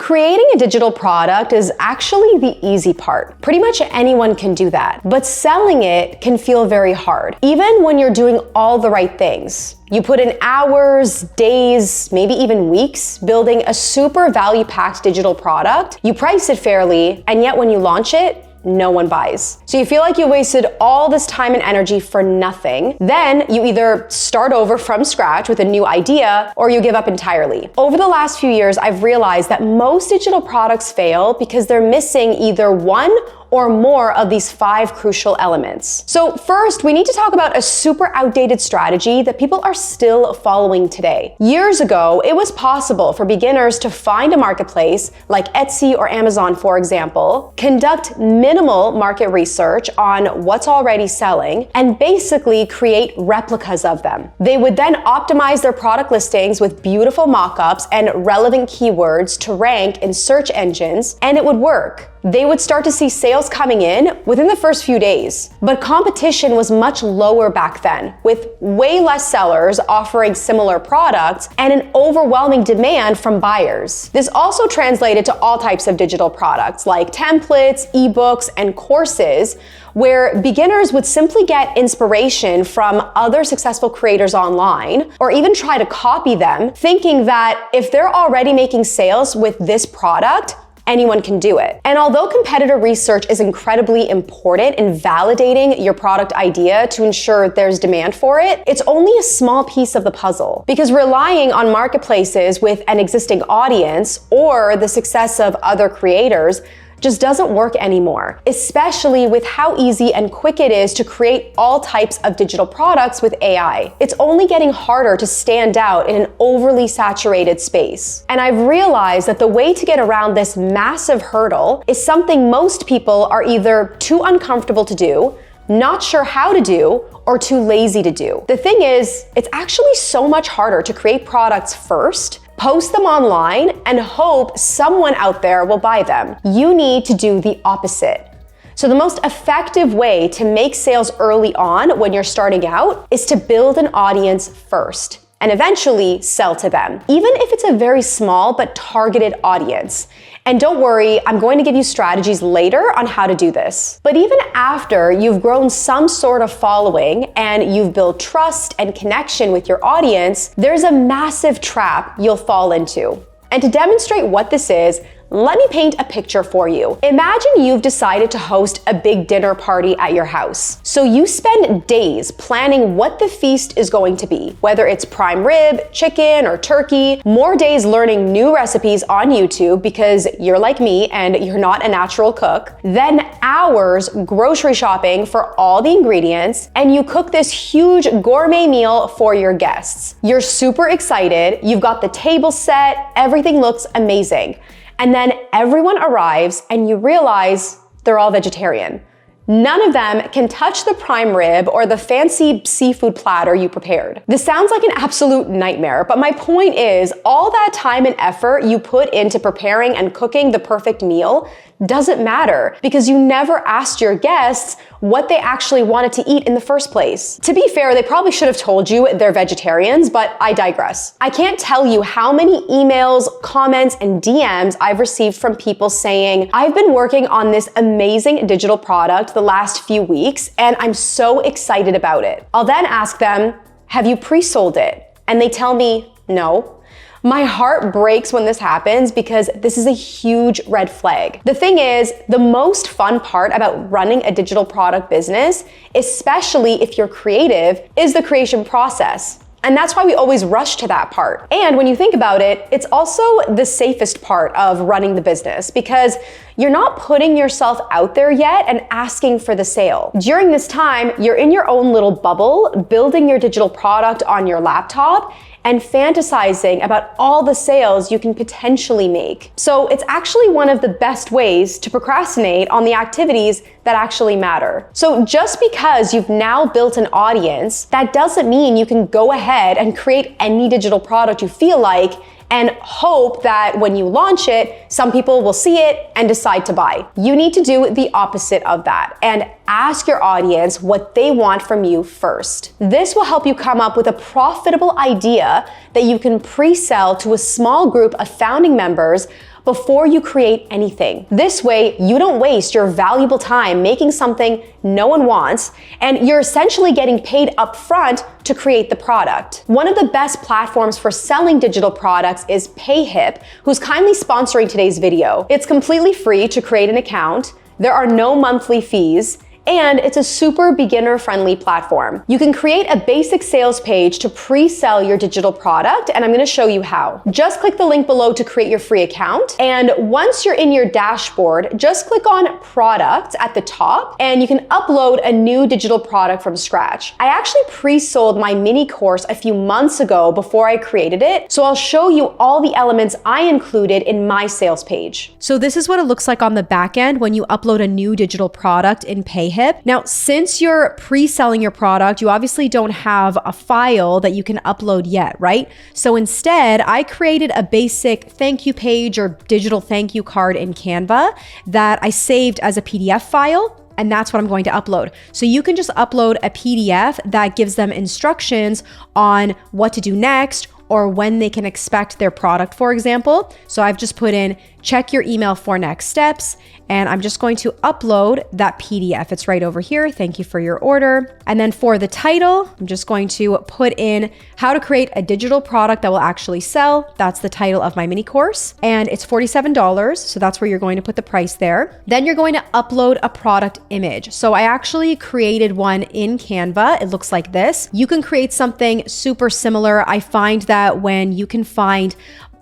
Creating a digital product is actually the easy part. Pretty much anyone can do that. But selling it can feel very hard, even when you're doing all the right things. You put in hours, days, maybe even weeks building a super value-packed digital product. You price it fairly, and yet when you launch it, no one buys. So you feel like you wasted all this time and energy for nothing. Then you either start over from scratch with a new idea or you give up entirely. Over the last few years, I've realized that most digital products fail because they're missing either one or more of these 5 crucial elements. So first, we need to talk about a super outdated strategy that people are still following today. Years ago, it was possible for beginners to find a marketplace like Etsy or Amazon, for example, conduct minimal market research on what's already selling, and basically create replicas of them. They would then optimize their product listings with beautiful mock-ups and relevant keywords to rank in search engines, and it would work. They would start to see sales coming in within the first few days. But competition was much lower back then, with way less sellers offering similar products and an overwhelming demand from buyers. This also translated to all types of digital products like templates, ebooks, and courses, where beginners would simply get inspiration from other successful creators online, or even try to copy them, thinking that if they're already making sales with this product, anyone can do it. And although competitor research is incredibly important in validating your product idea to ensure there's demand for it, it's only a small piece of the puzzle. Because relying on marketplaces with an existing audience or the success of other creators just doesn't work anymore, especially with how easy and quick it is to create all types of digital products with AI. It's only getting harder to stand out in an overly saturated space. And I've realized that the way to get around this massive hurdle is something most people are either too uncomfortable to do, not sure how to do, or too lazy to do. The thing is, it's actually so much harder to create products first, post them online, and hope someone out there will buy them. You need to do the opposite. So the most effective way to make sales early on when you're starting out is to build an audience first and eventually sell to them, even if it's a very small but targeted audience. And don't worry, I'm going to give you strategies later on how to do this. But even after you've grown some sort of following and you've built trust and connection with your audience, there's a massive trap you'll fall into. And to demonstrate what this is, let me paint a picture for you. Imagine you've decided to host a big dinner party at your house. So you spend days planning what the feast is going to be, whether it's prime rib, chicken, or turkey, more days learning new recipes on YouTube because you're like me and you're not a natural cook, then hours grocery shopping for all the ingredients, and you cook this huge gourmet meal for your guests. You're super excited, you've got the table set, everything looks amazing. And then everyone arrives and you realize they're all vegetarian. None of them can touch the prime rib or the fancy seafood platter you prepared. This sounds like an absolute nightmare, but my point is, all that time and effort you put into preparing and cooking the perfect meal doesn't matter because you never asked your guests what they actually wanted to eat in the first place. To be fair, they probably should have told you they're vegetarians, but I digress. I can't tell you how many emails, comments, and DMs I've received from people saying, I've been working on this amazing digital product the last few weeks, and I'm so excited about it. I'll then ask them, have you pre-sold it? And they tell me, no. My heart breaks when this happens because this is a huge red flag. The thing is, the most fun part about running a digital product business, especially if you're creative, is the creation process. And that's why we always rush to that part. And when you think about it, it's also the safest part of running the business because you're not putting yourself out there yet and asking for the sale. During this time, you're in your own little bubble, building your digital product on your laptop and fantasizing about all the sales you can potentially make. So it's actually one of the best ways to procrastinate on the activities that actually matter. So just because you've now built an audience, that doesn't mean you can go ahead and create any digital product you feel like and hope that when you launch it, some people will see it and decide to buy. You need to do the opposite of that and ask your audience what they want from you first. This will help you come up with a profitable idea that you can pre-sell to a small group of founding members before you create anything. This way, you don't waste your valuable time making something no one wants, and you're essentially getting paid upfront to create the product. One of the best platforms for selling digital products is PayHip, who's kindly sponsoring today's video. It's completely free to create an account. There are no monthly fees, and it's a super beginner-friendly platform. You can create a basic sales page to pre-sell your digital product, and I'm gonna show you how. Just click the link below to create your free account, and once you're in your dashboard, just click on Products at the top, and you can upload a new digital product from scratch. I actually pre-sold my mini course a few months ago before I created it, so I'll show you all the elements I included in my sales page. So this is what it looks like on the back end when you upload a new digital product in PayHip. Now, since you're pre-selling your product, you obviously don't have a file that you can upload yet, right? So instead, I created a basic thank you page or digital thank you card in Canva that I saved as a PDF file. And that's what I'm going to upload. So you can just upload a PDF that gives them instructions on what to do next or when they can expect their product, for example. So I've just put in, check your email for next steps, and I'm just going to upload that PDF. It's right over here. Thank you for your order. And then for the title, I'm just going to put in how to create a digital product that will actually sell. That's the title of my mini course. And it's $47. So that's where you're going to put the price there. Then you're going to upload a product image. So I actually created one in Canva. It looks like this. You can create something super similar. I find that when you can find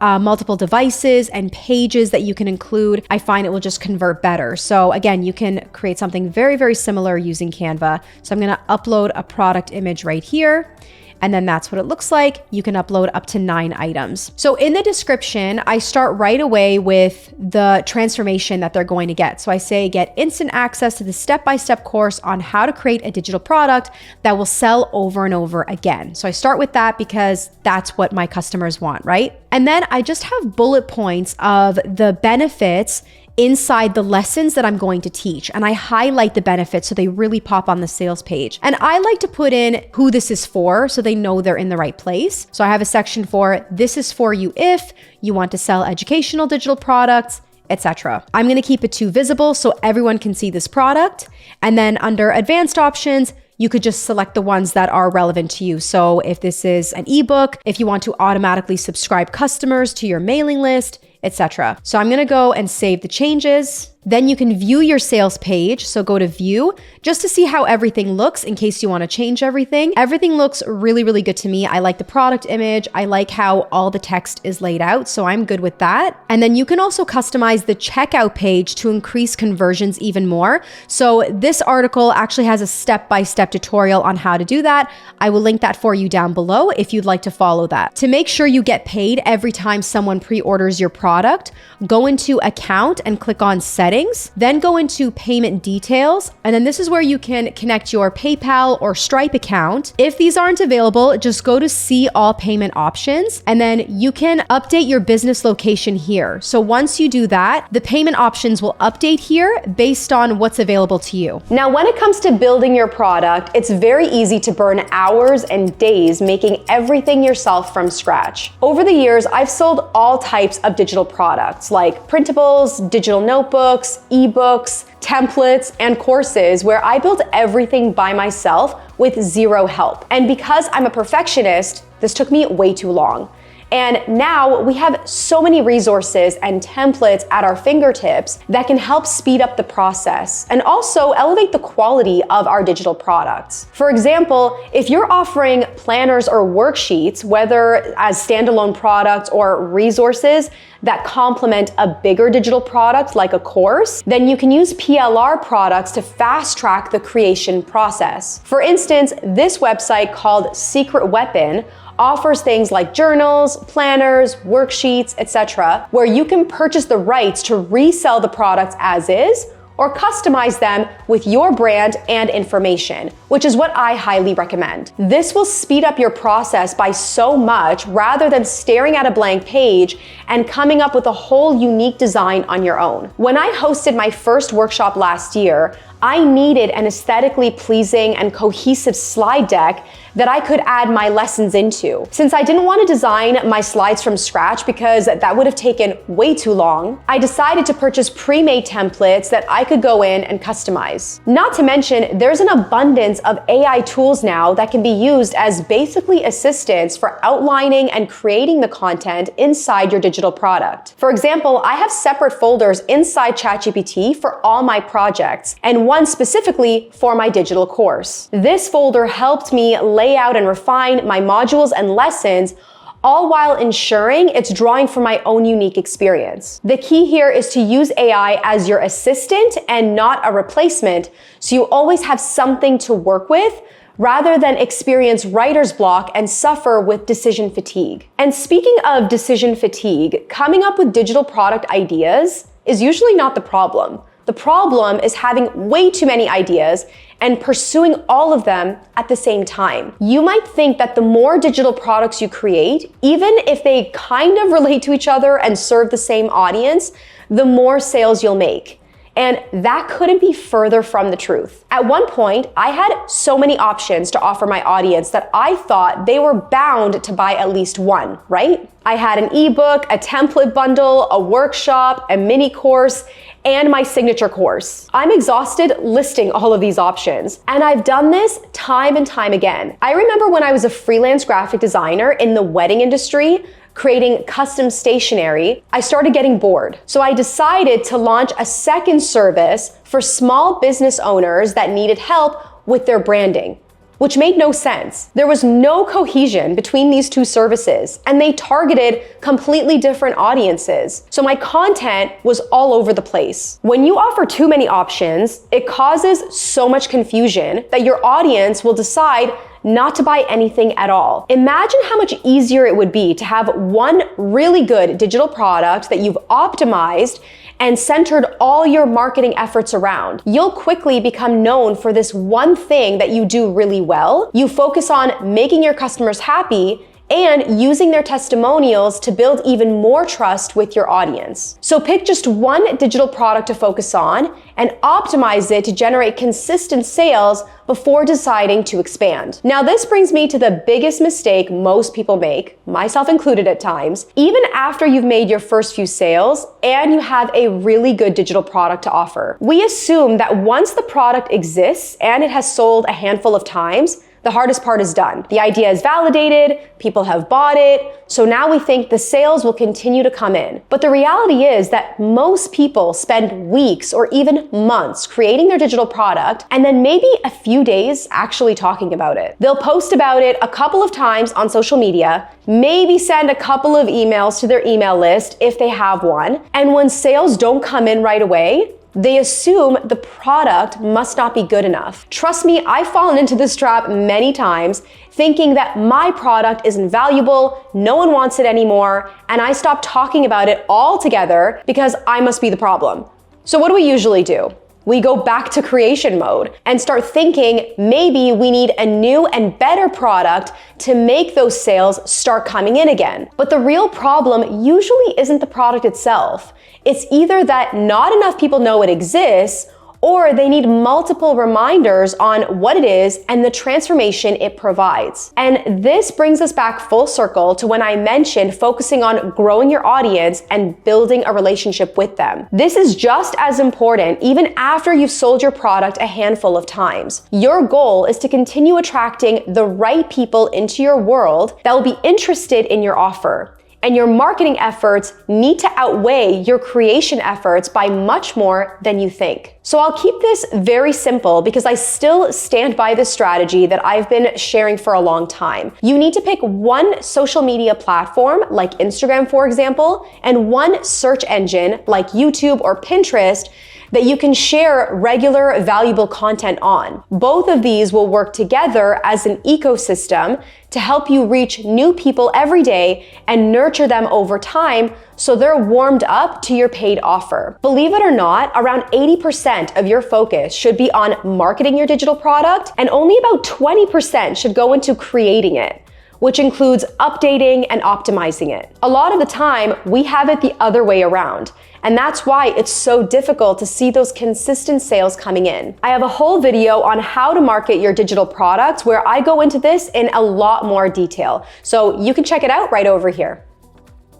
multiple devices and pages that you can include, I find it will just convert better. So again, you can create something very, very similar using Canva. So I'm gonna upload a product image right here. And then that's what it looks like. You can upload up to 9 items. So in the description, I start right away with the transformation that they're going to get. So I say, get instant access to the step-by-step course on how to create a digital product that will sell over and over again. So I start with that because that's what my customers want, right? And then I just have bullet points of the benefits inside the lessons that I'm going to teach. And I highlight the benefits so they really pop on the sales page. And I like to put in who this is for so they know they're in the right place. So I have a section for, this is for you if you want to sell educational digital products, etc. I'm going to keep it too visible so everyone can see this product. And then under advanced options, you could just select the ones that are relevant to you. So if this is an ebook, if you want to automatically subscribe customers to your mailing list, etc. So I'm gonna go and save the changes. Then you can view your sales page. So go to view just to see how everything looks in case you want to change everything. Everything looks really, really good to me. I like the product image. I like how all the text is laid out. So I'm good with that. And then you can also customize the checkout page to increase conversions even more. So this article actually has a step-by-step tutorial on how to do that. I will link that for you down below if you'd like to follow that. To make sure you get paid every time someone pre-orders your product, go into account and click on settings. Then go into payment details. And then this is where you can connect your PayPal or Stripe account. If these aren't available, just go to see all payment options. And then you can update your business location here. So once you do that, the payment options will update here based on what's available to you. Now, when it comes to building your product, it's very easy to burn hours and days making everything yourself from scratch. Over the years, I've sold all types of digital products like printables, digital notebooks, ebooks, templates, and courses where I built everything by myself with zero help. And because I'm a perfectionist, this took me way too long. And now we have so many resources and templates at our fingertips that can help speed up the process and also elevate the quality of our digital products. For example, if you're offering planners or worksheets, whether as standalone products or resources that complement a bigger digital product like a course, then you can use PLR products to fast track the creation process. For instance, this website called Secret Weapon offers things like journals, planners, worksheets, etc., where you can purchase the rights to resell the products as is or customize them with your brand and information, which is what I highly recommend. This will speed up your process by so much rather than staring at a blank page and coming up with a whole unique design on your own. When I hosted my first workshop last year, I needed an aesthetically pleasing and cohesive slide deck that I could add my lessons into. Since I didn't want to design my slides from scratch because that would have taken way too long, I decided to purchase pre-made templates that I could go in and customize. Not to mention, there's an abundance of AI tools now that can be used as basically assistants for outlining and creating the content inside your digital product. For example, I have separate folders inside ChatGPT for all my projects, and one specifically for my digital course. This folder helped me lay out and refine my modules and lessons, all while ensuring it's drawing from my own unique experience. The key here is to use AI as your assistant and not a replacement, so you always have something to work with rather than experience writer's block and suffer with decision fatigue. And speaking of decision fatigue, coming up with digital product ideas is usually not the problem. The problem is having way too many ideas and pursuing all of them at the same time. You might think that the more digital products you create, even if they kind of relate to each other and serve the same audience, the more sales you'll make. And that couldn't be further from the truth. At one point, I had so many options to offer my audience that I thought they were bound to buy at least one, right? I had an ebook, a template bundle, a workshop, a mini course, and my signature course. I'm exhausted listing all of these options, and I've done this time and time again. I remember when I was a freelance graphic designer in the wedding industry, creating custom stationery, I started getting bored. So I decided to launch a second service for small business owners that needed help with their branding, which made no sense. There was no cohesion between these two services, and they targeted completely different audiences. So my content was all over the place. When you offer too many options, it causes so much confusion that your audience will decide not to buy anything at all. Imagine how much easier it would be to have one really good digital product that you've optimized and centered all your marketing efforts around. You'll quickly become known for this one thing that you do really well. You focus on making your customers happy and using their testimonials to build even more trust with your audience. So pick just one digital product to focus on and optimize it to generate consistent sales before deciding to expand. Now, this brings me to the biggest mistake most people make, myself included at times. Even after you've made your first few sales and you have a really good digital product to offer, we assume that once the product exists and it has sold a handful of times, the hardest part is done. The idea is validated, people have bought it, so now we think the sales will continue to come in. But the reality is that most people spend weeks or even months creating their digital product and then maybe a few days actually talking about it. They'll post about it a couple of times on social media, maybe send a couple of emails to their email list if they have one, and when sales don't come in right away, they assume the product must not be good enough. Trust me, I've fallen into this trap many times, thinking that my product isn't valuable, no one wants it anymore, and I stopped talking about it altogether because I must be the problem. So what do we usually do? We go back to creation mode and start thinking maybe we need a new and better product to make those sales start coming in again. But the real problem usually isn't the product itself. It's either that not enough people know it exists, or they need multiple reminders on what it is and the transformation it provides. And this brings us back full circle to when I mentioned focusing on growing your audience and building a relationship with them. This is just as important even after you've sold your product a handful of times. Your goal is to continue attracting the right people into your world that will be interested in your offer. And your marketing efforts need to outweigh your creation efforts by much more than you think. So I'll keep this very simple because I still stand by this strategy that I've been sharing for a long time. You need to pick one social media platform, like Instagram, for example, and one search engine, like YouTube or Pinterest, that you can share regular, valuable content on. Both of these will work together as an ecosystem to help you reach new people every day and nurture them over time so they're warmed up to your paid offer. Believe it or not, around 80% of your focus should be on marketing your digital product, and only about 20% should go into creating it. which includes updating and optimizing it. A lot of the time, we have it the other way around. And that's why it's so difficult to see those consistent sales coming in. I have a whole video on how to market your digital products where I go into this in a lot more detail. So you can check it out right over here.